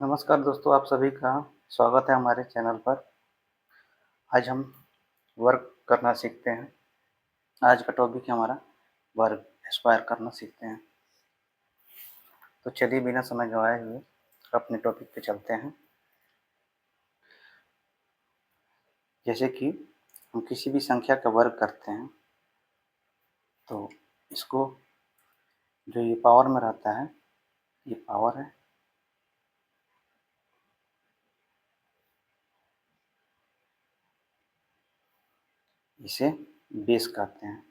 नमस्कार दोस्तों, आप सभी का स्वागत है हमारे चैनल पर। आज हम वर्क करना सीखते हैं। आज का टॉपिक है हमारा वर्क स्क्वायर करना सीखते हैं। तो चलिए बिना समय गंवाए हुए अपने टॉपिक पे चलते हैं। जैसे कि हम किसी भी संख्या का वर्ग करते हैं तो इसको जो ये पावर में रहता है, ये पावर है। इसे बेस कहते हैं।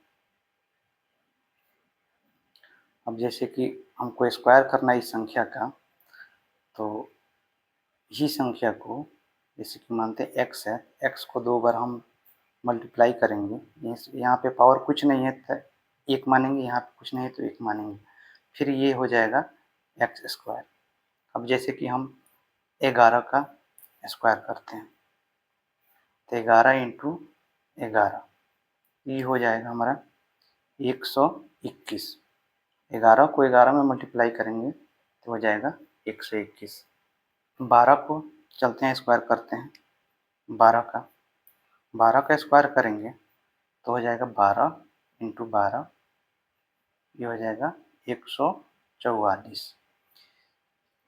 अब जैसे कि हमको स्क्वायर करना है इस संख्या का, तो इसी संख्या को जैसे कि मानते हैं x है, x को 2 बार हम मल्टीप्लाई करेंगे। यहाँ पे पावर कुछ नहीं है तो 1 मानेंगे, यहाँ पे कुछ नहीं है तो 1 मानेंगे, फिर ये हो जाएगा एक्स स्क्वायर। अब जैसे कि हम 11 का स्क्वायर करते हैं तो 11 इंटू 11 ये हो जाएगा हमारा 121। 11 को 11 में मल्टीप्लाई करेंगे तो हो जाएगा 121। 12 को चलते हैं स्क्वायर करते हैं। 12 का स्क्वायर करेंगे तो हो जाएगा 12 इंटू 12, ये हो जाएगा 144।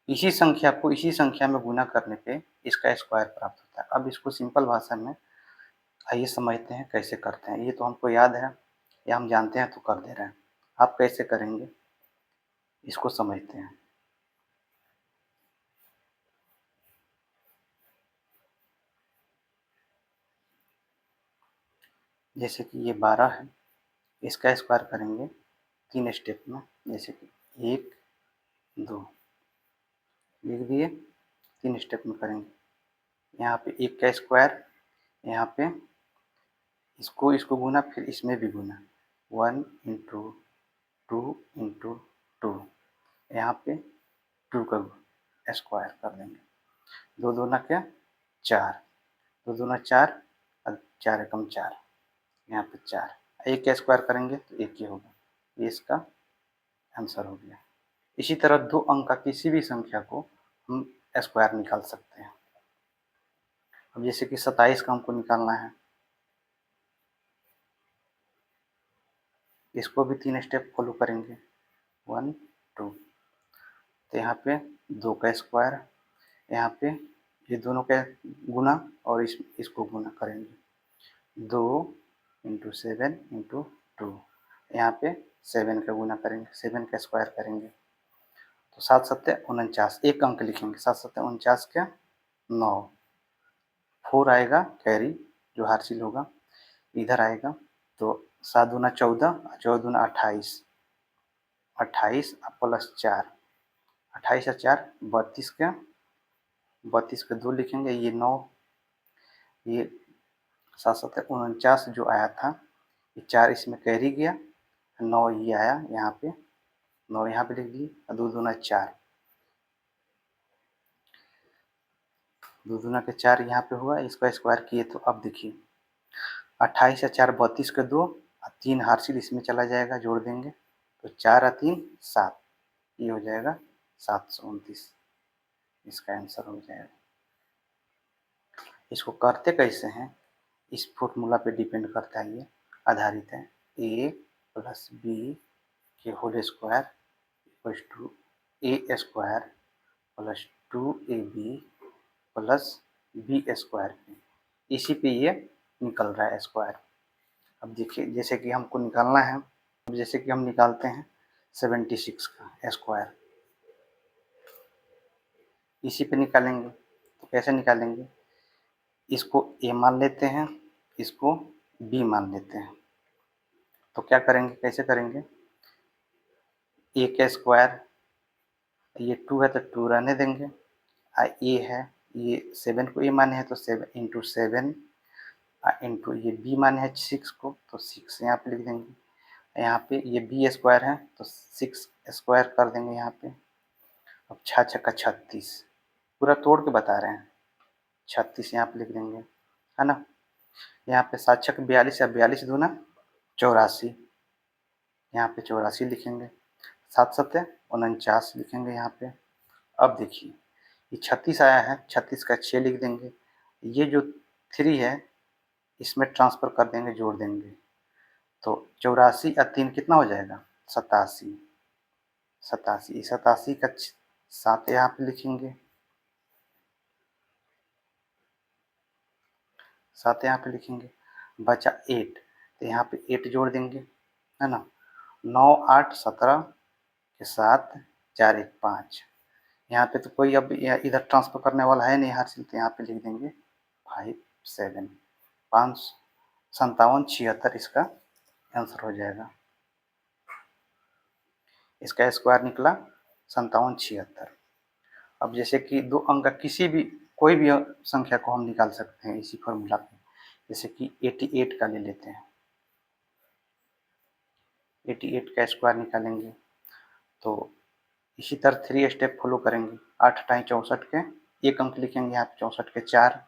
इसी संख्या को इसी संख्या में गुना करने पे इसका स्क्वायर प्राप्त होता है। अब इसको सिंपल भाषा में आइए समझते हैं कैसे करते हैं। ये तो हमको याद है या हम जानते हैं तो कर दे रहे हैं। आप कैसे करेंगे इसको समझते हैं। जैसे कि ये 12 है, इसका स्क्वायर करेंगे 3 स्टेप में। जैसे कि 1 2 लिख दिए, 3 स्टेप में करेंगे। यहाँ पे 1 का स्क्वायर, यहाँ पे इसको गुना, फिर इसमें भी गुना। 1 इंटू 2 इंटू 2, यहाँ पे 2 का स्क्वायर कर देंगे। 2 दूना क्या 4, 2 दूना 4 और 4 एकम 4, यहाँ पे 4। 1 का स्क्वायर करेंगे तो 1 ही होगा। ये इसका आंसर हो गया। इसी तरह 2 अंक का किसी भी संख्या को हम स्क्वायर निकाल सकते हैं। अब जैसे कि 27 का हमको निकालना है, इसको भी 3 स्टेप फॉलो करेंगे। 1 2, तो यहाँ पे 2 का स्क्वायर, यहाँ पे ये दोनों का गुना और इसको गुना करेंगे। 2 इंटू 7 इंटू 2, यहाँ पे 7 का गुना करेंगे, 7 का स्क्वायर करेंगे तो 7 सत्ते 49, एक अंक लिखेंगे। 7 सत्ते 49 क्या 9, 4 आएगा कैरी जो हासिल होगा इधर आएगा। तो 7 दूना 14, 14 दूना 28, 28 प्लस 4, 28 और 4 32 का, 32 का 2 लिखेंगे। ये 9, ये 7 सत्ते 49 जो आया था, ये 4 इसमें कैरी गया, 9 ये आया यहाँ पे, 9 यहाँ पे लिख दिए। 2 दूना 4, 2 दूना के 4 यहाँ पे हुआ, इसका स्क्वायर किए तो अब देखिए 28 या 4 32 का 2 और 3 हार्सिल इसमें चला जाएगा, जोड़ देंगे तो 4 और 3 7, ये हो जाएगा 729। इसका आंसर हो जाएगा। इसको करते कैसे हैं इस फॉर्मूला पे डिपेंड करता है, ये आधारित है। ए प्लस बी के whole square equals to a square plus 2ab plus b square पे, इसी पे ये निकल रहा है स्क्वायर। अब देखिए जैसे कि हमको निकालना है, अब जैसे कि हम निकालते हैं 76 का स्क्वायर, इसी पे निकालेंगे। तो कैसे निकालेंगे, इसको ए मान लेते हैं, इसको बी मान लेते हैं। तो क्या करेंगे, कैसे करेंगे, ए का स्क्वायर, ये 2 है तो 2 रहने देंगे, ए है, ये 7 को ए माने हैं तो 7 इंटू 7 इंटू ये बी माने हैं 6 को तो 6 यहाँ पे लिख देंगे। यहाँ पे ये बी स्क्वायर है तो 6 स्क्वायर कर देंगे यहाँ पे। अब 6 छक्का 36, पूरा तोड़ के बता रहे हैं, 36 यहाँ पे लिख देंगे, है ना। यहाँ पे 7 छक्का 42 या 42 दूना 84, यहाँ पे 84 लिखेंगे। 7 सत्ते 49 लिखेंगे यहाँ पे। अब देखिए ये 36 आया है, 36 का 6 लिख देंगे। ये जो 3 है इसमें ट्रांसफ़र कर देंगे, जोड़ देंगे, तो 84 और 3 कितना हो जाएगा? 87। 87, 87 का 7 यहाँ पे लिखेंगे, 7 यहाँ पे लिखेंगे, बचा 8, तो यहाँ पे 8 जोड़ देंगे, है ना। 9 8 17 के 7 4 1 5। यहाँ पे तो कोई अब इधर ट्रांसफ़र करने वाला है नहीं हासिल, तो यहाँ पे लिख देंगे 5 7 5 57 76 इसका आंसर हो जाएगा। इसका स्क्वायर निकला 57 76। अब जैसे कि 2 अंक का किसी भी कोई भी संख्या को हम निकाल सकते हैं इसी फॉर्मूला पे, जैसे कि 88 का ले लेते हैं। 88 का स्क्वायर निकालेंगे तो इसी तरह 3 स्टेप फॉलो करेंगे। 8 टाई 64 के 1 अंक लिखेंगे, यहाँ पे 64 के 4,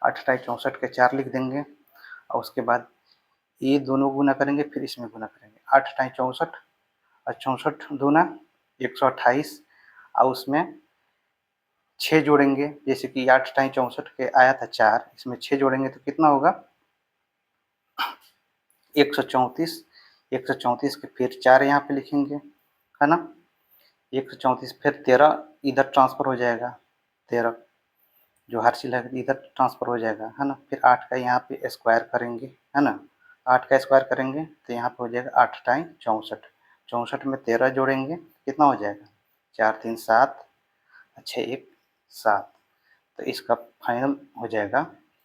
8 टाई 64 के 4 लिख देंगे, और उसके बाद ये दोनों गुना करेंगे, फिर इसमें गुना करेंगे। 8 टाई 64 और 64 दूना 128, और उसमें 6 जोड़ेंगे, जैसे कि 8 टाई 64 के आया था 4, इसमें 6 जोड़ेंगे तो कितना होगा? 134। 134 के फिर 4 यहाँ पे लिखेंगे, है ना। 134 फिर 13 इधर ट्रांसफ़र हो जाएगा, 13 जो हर्षिल है इधर ट्रांसफ़र हो जाएगा, है ना। फिर 8 का यहाँ पे स्क्वायर करेंगे, है ना। 8 का स्क्वायर करेंगे तो यहाँ पे हो जाएगा 8 टाई 64, 64 में 13 जोड़ेंगे कितना हो जाएगा? 4 3 7, 6 1 7। तो इसका फाइनल हो जाएगा,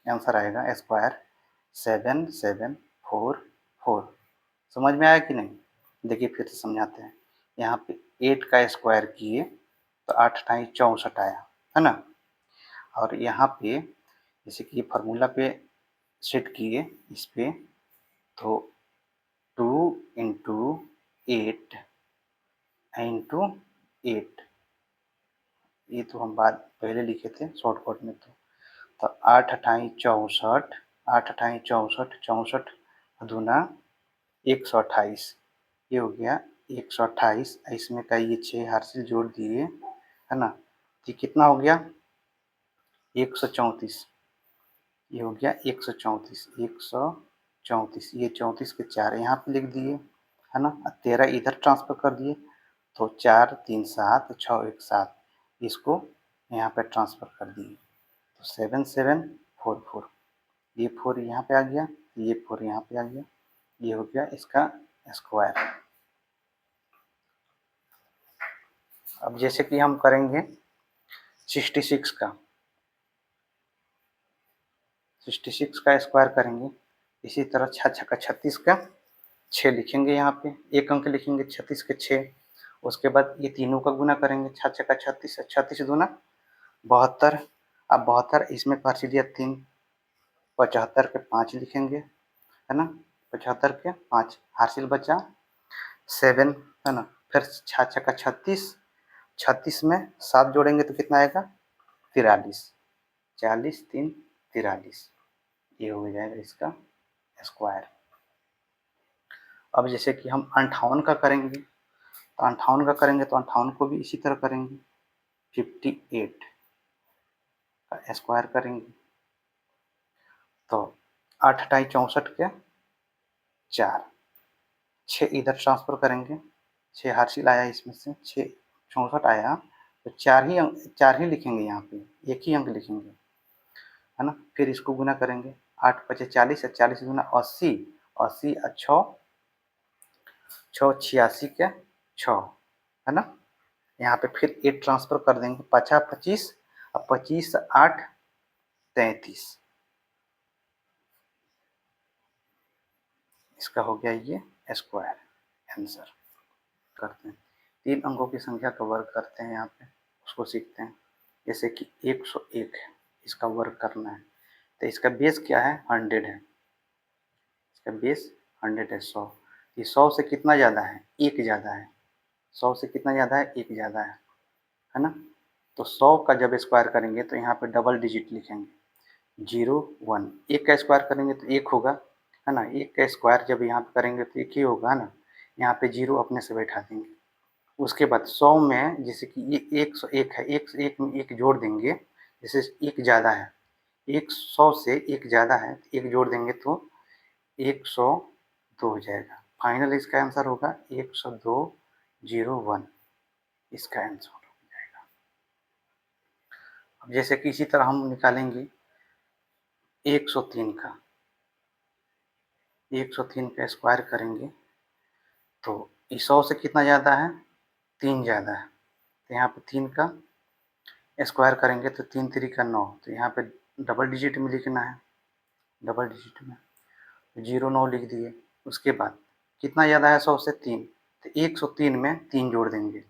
आंसर आएगा स्क्वायर 7744। समझ में आया कि नहीं? देखिए फिर से समझाते हैं। यहाँ पे 8 का स्क्वायर किए तो 8 टाई 64 आया, है ना। और यहाँ पे जैसे कि फार्मूला पे सेट किए इस पे, तो 2 इंटू 8 इंटू 8, ये तो हम बात पहले लिखे थे शॉर्टकट में। तो 8 अठाई 64, 8 अठाई 64, 64 दूना 128, ये हो गया 128। इसमें का ये 6 हार्सिल जोड़ दिए, है ना, तो कितना हो गया? 134। ये हो गया 134, 134। ये 34 के 4 यहाँ पे लिख दिए, है ना। 13 इधर ट्रांसफ़र कर दिए, तो 4 3 7 6 1 7, इसको यहाँ पे ट्रांसफ़र कर दिए, तो 7744। ये 4 यहाँ पे आ गया, ये 4 यहाँ पे आ गया, ये हो गया इसका स्क्वायर। अब जैसे कि हम करेंगे 66 का, 66 का स्क्वायर करेंगे। इसी तरह 6 छक्का 36 का 6 लिखेंगे, यहाँ पे 1 अंक लिखेंगे 36 के 6। उसके बाद ये तीनों का गुना करेंगे, 6 छक्का 36, 36 दूना 72। अब 72 इसमें कर दिया 3, 75 के 5 लिखेंगे, है ना। 75 के 5 हासिल बचा 7, है ना। फिर 6 छक्का 36, 36 में 7 जोड़ेंगे तो कितना आएगा? 43, 40 3 43, ये हो जाएगा इसका स्क्वायर। अब जैसे कि हम 58 का करेंगे, तो 58 का करेंगे तो 58 को भी इसी तरह करेंगे, 58 का स्क्वायर करेंगे, तो 8 अठाई 64 के 4, 6 इधर ट्रांसफ़र करेंगे, 6 हासिल आया इसमें से, 6 64 आया, तो 4 ही लिखेंगे, यहाँ पे 1 ही अंक लिखेंगे, है ना। फिर इसको गुना करेंगे, 8 पचे 40 और 40 गुना 80, 80 और 6 86 के 6, है ना। यहाँ पे फिर 8 ट्रांसफ़र कर देंगे, 50 25 और 25 8 33, इसका हो गया ये स्क्वायर आंसर। करते हैं 3 अंकों की संख्या का वर्ग करते हैं, यहाँ पे उसको सीखते हैं। जैसे कि 101 है, इसका वर्ग करना है, तो इसका बेस क्या है? 100 है, इसका बेस 100 है, 100। ये 100 से कितना ज़्यादा है? 1 ज़्यादा है, 100 से कितना ज़्यादा है? 1 ज़्यादा है ना। तो 100 का जब स्क्वायर करेंगे तो यहाँ पे डबल डिजिट लिखेंगे, 0 1। 1 का स्क्वायर करेंगे तो 1 होगा, है ना। 1 का स्क्वायर जब यहाँ पे करेंगे तो 1 ही होगा, है ना। यहाँ पे 0 अपने से बैठा देंगे, उसके बाद 100 में जैसे कि ये 101 है, 101 में 1 जोड़ देंगे, जैसे 1 ज़्यादा है, 100 से 1 ज़्यादा है, 1 जोड़ देंगे तो 102 हो जाएगा। फाइनल इसका आंसर होगा 102.01, इसका आंसर हो जाएगा। अब जैसे कि इसी तरह हम निकालेंगे 103 का, 103 का स्क्वायर करेंगे तो 100 से कितना ज़्यादा है, 3 ज़्यादा है, तो यहाँ पे 3 का स्क्वायर करेंगे तो 3 3 का 9, तो यहाँ पे डबल डिजिट में लिखना है, डबल डिजिट में 09 लिख दिए। उसके बाद कितना ज़्यादा है 100 से, 3, तो 103 में 3 जोड़ देंगे,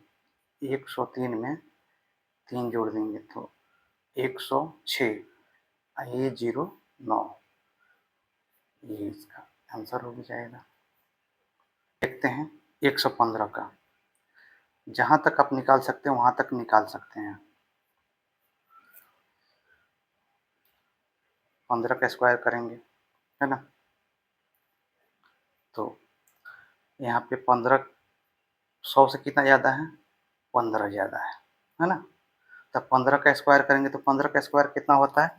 103 में 3 जोड़ देंगे तो 106, ये 09, ये इसका आंसर हो जाएगा। देखते हैं 115 का, जहाँ तक आप निकाल सकते हैं वहाँ तक निकाल सकते हैं। 15 का स्क्वायर करेंगे, है ना, तो यहाँ पे 15 100 से कितना ज़्यादा है, 15 ज़्यादा है ना, तब 15 का स्क्वायर करेंगे तो 15 का स्क्वायर कितना होता है,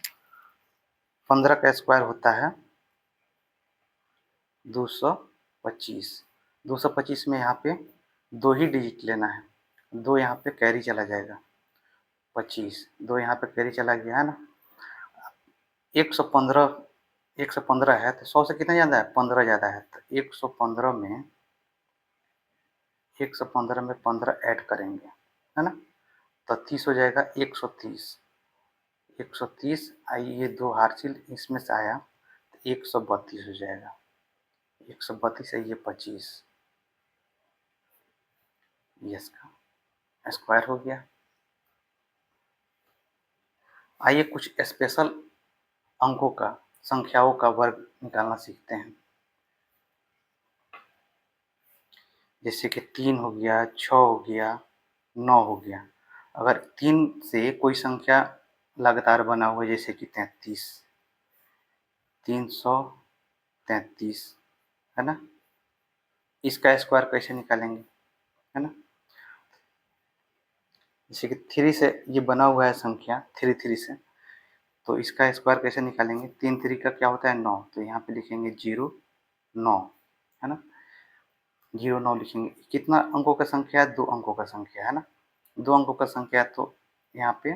15 का स्क्वायर होता है 225। 225 में यहाँ पे 2 ही डिजिट लेना है, 2 यहाँ पे कैरी चला जाएगा, 25, 2 यहाँ पे कैरी चला गया है ना। 115, 115 है तो 100 से कितना ज़्यादा है, 15 ज़्यादा है, तो 115 में 15 ऐड करेंगे, है ना, तो 30 हो जाएगा, 130, 130 ये 2 हार्सिल इसमें से आया तो 132 हो जाएगा, 132 है ये 25, ये इसका स्क्वायर हो गया। आइए कुछ स्पेशल अंकों का, संख्याओं का वर्ग निकालना सीखते हैं। जैसे कि 3 हो गया, 6 हो गया, 9 हो गया। अगर 3 से कोई संख्या लगातार बना हुआ है जैसे कि 33, 333, है ना, इसका स्क्वायर कैसे निकालेंगे, है ना। जैसे कि 3 से ये बना हुआ है संख्या 3 से, तो इसका स्क्वायर कैसे निकालेंगे, 3 3 का क्या होता है 9, तो यहाँ पे लिखेंगे 09, है ना, 09 लिखेंगे। कितना अंकों का संख्या है, 2 अंकों का संख्या है ना, 2 अंकों का संख्या है तो यहाँ पे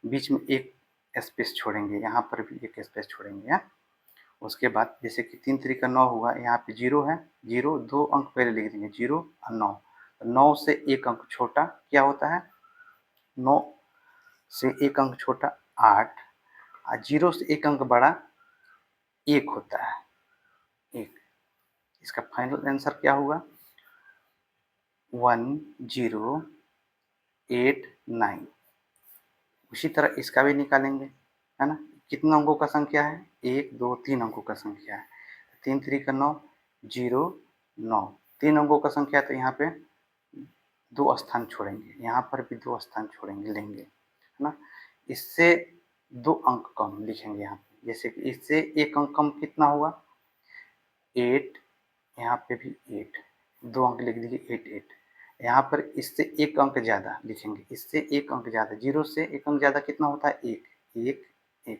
बीच में एक स्पेस छोड़ेंगे, यहाँ पर भी एक स्पेस छोड़ेंगे, है। उसके बाद जैसे कि 3 3 का 9 हुआ, यहाँ पे 0 है, 0 2 अंक पहले लिख देंगे, 0 और 9, तो 9 से एक अंक छोटा क्या होता है, 9 से एक अंक छोटा 8, और 0 से एक अंक बड़ा 1 होता है, 1। इसका फाइनल आंसर क्या हुआ, 1089। उसी तरह इसका भी निकालेंगे, है ना, कितना अंकों का संख्या है, 1 2 3 अंकों का संख्या है, 3 3 का 9, 09, 3 अंकों का संख्या है तो यहाँ पे 2 स्थान छोड़ेंगे, यहाँ पर भी 2 स्थान छोड़ेंगे, लेंगे, है ना। इससे 2 अंक कम लिखेंगे यहाँ पे, जैसे कि इससे एक अंक कम कितना हुआ, 8, यहाँ पे भी 8, 2 अंक लिख दीजिए, 8 8। यहाँ पर इससे एक अंक ज़्यादा लिखेंगे, इससे एक अंक ज़्यादा, 0 से एक अंक ज़्यादा कितना होता है, 1 1 1।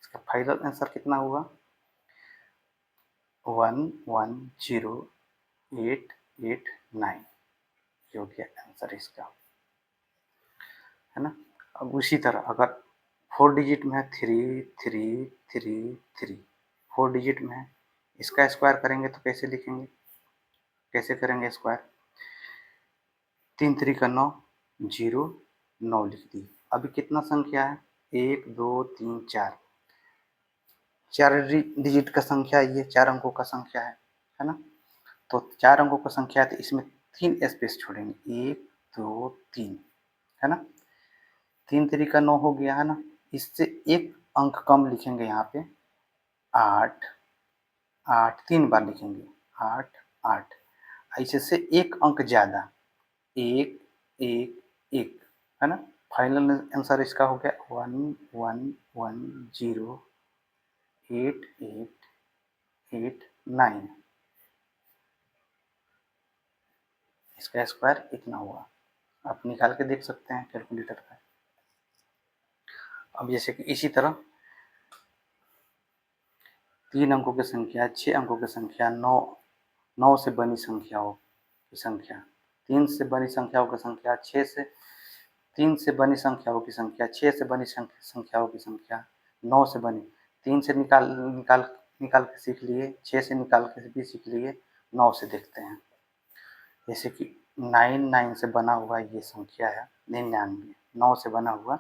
इसका फाइनल आंसर कितना हुआ, 110889, ये हो गया आंसर इसका, है ना। अब उसी तरह अगर 4 डिजिट में है 3 3 3 3, 4 डिजिट में है, इसका स्क्वायर करेंगे तो कैसे लिखेंगे, कैसे करेंगे स्क्वायर, 3 3 का 9, 0 9 लिख दी। अभी कितना संख्या है, 1 2 3 4, 4 डिजिट का संख्या, ये 4 अंकों का संख्या है ना, तो 4 अंकों का संख्या है तो इसमें 3 स्पेस छोड़ेंगे, 1 2 3, है ना, 3 3 का 9 हो गया, है ना। इससे एक अंक कम लिखेंगे यहाँ पे, 8 8 3 बार लिखेंगे, 8 8, इससे एक अंक ज़्यादा, 1 1 1, है ना। फाइनल आंसर इसका हो गया 110889, इसका स्क्वायर इतना हुआ। आप निकाल के देख सकते हैं कैलकुलेटर का। अब जैसे कि इसी तरह 3 अंकों की संख्या, 6 अंकों की संख्या, 9 से बनी संख्याओं की संख्या, 3 से बनी संख्याओं की संख्या, 3 से बनी संख्याओं की संख्या, 6 से बनी संख्याओं की संख्या, 9 से बनी, 3 से निकाल के सीख लिए, 6 से निकाल के भी सीख लिए, 9 से देखते हैं। जैसे कि 9 से बना हुआ ये संख्या है 99, 9 से बना हुआ,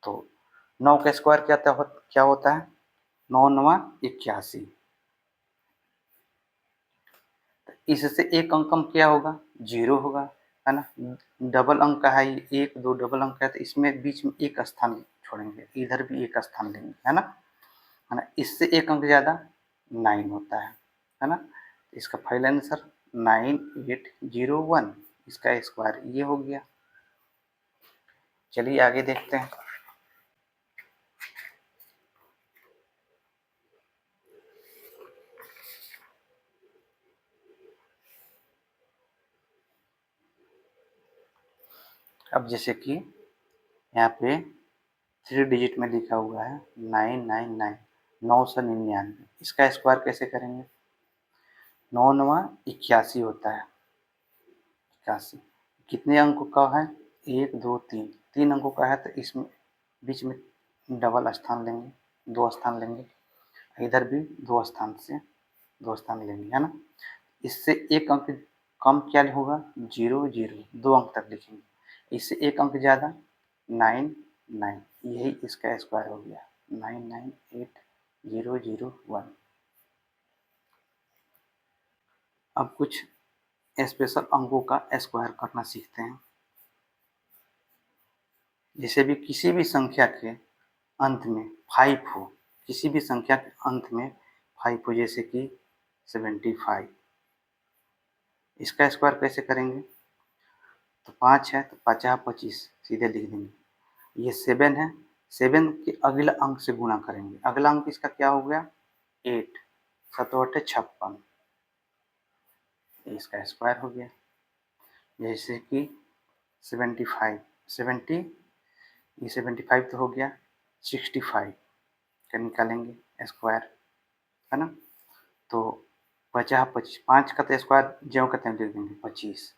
तो 9 का स्क्वायर क्या होता है? 9 9 81। इससे एक अंक कम क्या होगा? 0 होगा, है ना। डबल अंक का है, 1 2 डबल अंक है, तो इसमें बीच में एक स्थान छोड़ेंगे, इधर भी एक स्थान लेंगे, है ना। इससे एक अंक ज़्यादा 9 होता है ना। इसका फाइनल आंसर 9801, इसका स्क्वायर ये हो गया। चलिए आगे देखते हैं। अब जैसे कि यहाँ पे 3 डिजिट में लिखा हुआ है 999, 999, इसका स्क्वायर कैसे करेंगे? 9 9 81 होता है, 81 कितने अंकों का है? 1 2 3, 3 अंकों का है, तो इसमें बीच में डबल स्थान लेंगे, 2 स्थान लेंगे, इधर भी 2 स्थान से 2 स्थान लेंगे, है ना। इससे एक अंक कम क्या होगा? 0 0, 2 अंक तक लिखेंगे। इससे एक अंक ज़्यादा 9 9, यही इसका स्क्वायर हो गया 998001। अब कुछ स्पेशल अंकों का स्क्वायर करना सीखते हैं। जैसे भी किसी भी संख्या के अंत में 5 हो, किसी भी संख्या के अंत में 5 हो, जैसे कि 75, इसका स्क्वायर कैसे करेंगे? तो 5 है तो 5 25, सीधे लिख देंगे। ये 7 है, 7 के अगला अंक से गुणा करेंगे, अगला अंक इसका क्या हो गया? 8, 7 8 56, इसका स्क्वायर हो गया। जैसे कि 75, 70, ये 75 तो हो गया, 65 का निकालेंगे स्क्वायर, है ना। तो 50 25, 5 का तो स्क्वायर ज्यों का त्यों लिख देंगे 25,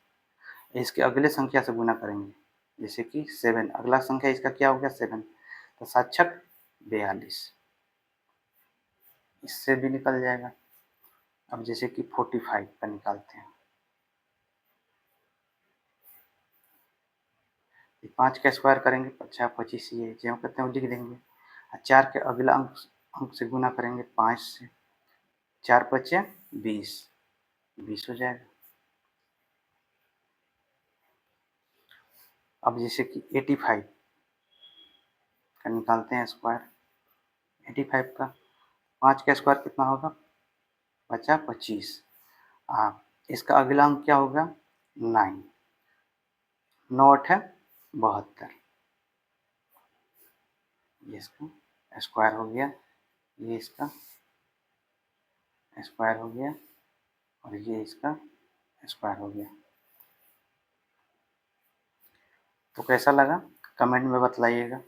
इसके अगले संख्या से गुना करेंगे, जैसे कि 7, अगला संख्या इसका क्या हो गया? 7, तो 7 छक 42, इससे भी निकल जाएगा। अब जैसे कि 45 का निकालते हैं, 5 का स्क्वायर करेंगे 50 25, ये ज्यों का त्यों लिख देंगे। 4 के अगला अंक से गुना करेंगे 5 से, 4 5 20, 20 हो जाएगा। अब जैसे कि 85 का निकालते हैं स्क्वायर, 85 का 5 का स्क्वायर कितना होगा? 50 25, इसका अगला अंक क्या होगा? 9, 9 8 72, ये इसका स्क्वायर हो गया, ये इसका स्क्वायर हो गया, और ये इसका स्क्वायर हो गया। तो कैसा लगा कमेंट में बतलाइएगा।